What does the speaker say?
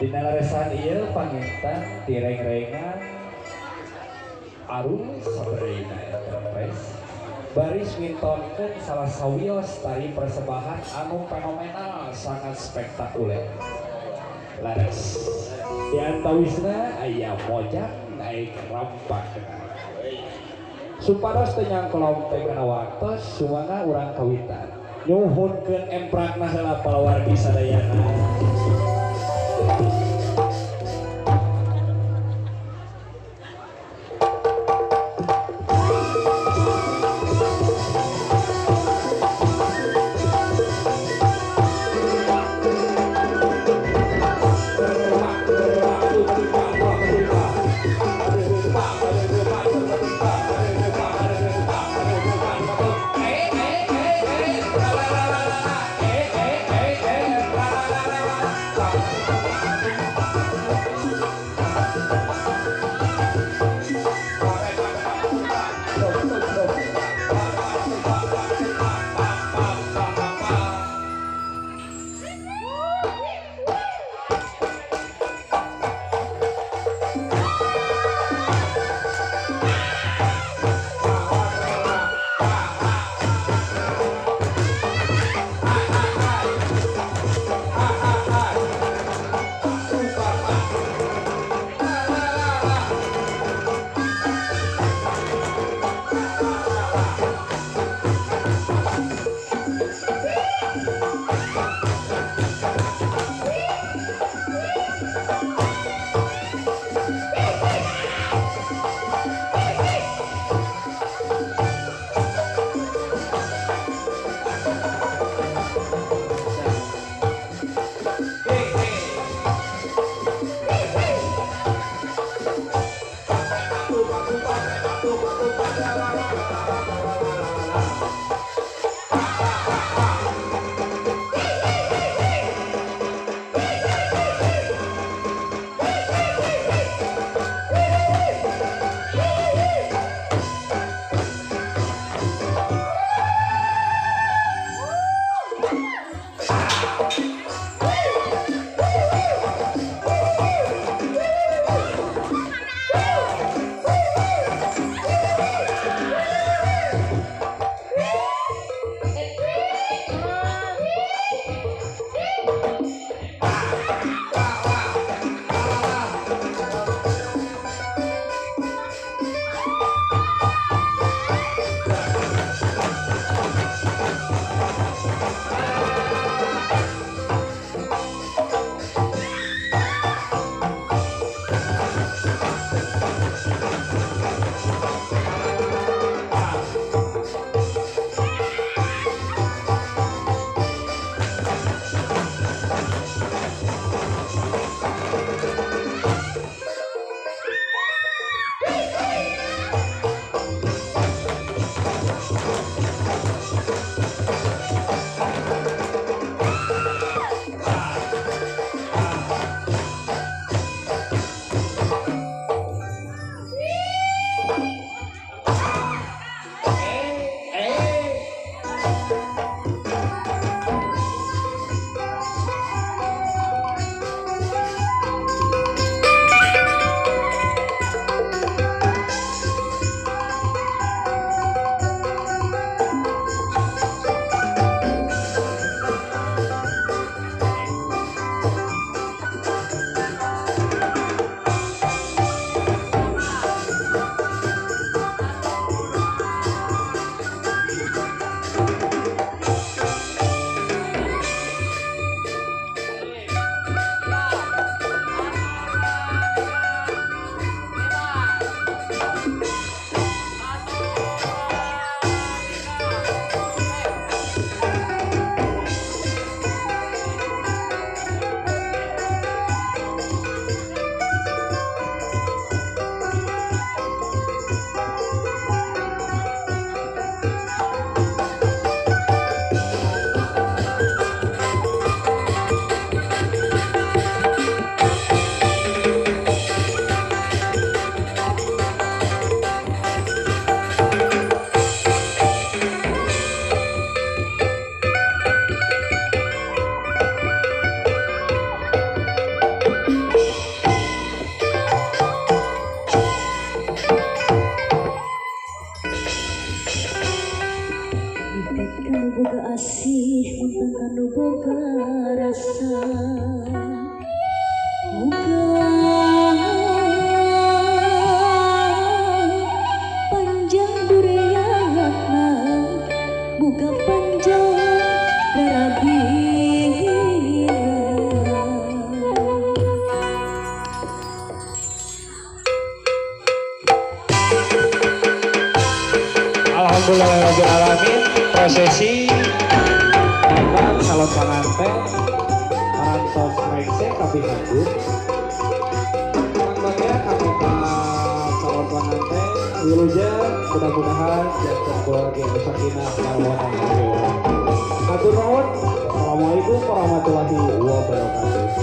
Dina leresan ieu pangintan direng-rengan Arung Sabrina Enterprise baris mintonkeun salah sawios tari persembahan anu fenomenal sangat spektakuler. Laras di antawisna aya mojang naik rampak supados teu nyangklompengan waktos sumangga urang kawitan nyuhunkeun emprakna heula palawargi sadayana. rasa muka panjang dureana muka panjang darabina. Alhamdulillahirrahmanirrahim. Prosesi datang calon pengantin parantos maikse kabeh hadir. Tampaknya kami calon pengantin wilujeng mudah-mudahan jantan keluarga yang sakinah mawaddah warahmah. Matur nuwun. Assalamualaikum warahmatullahi wabarakatuh.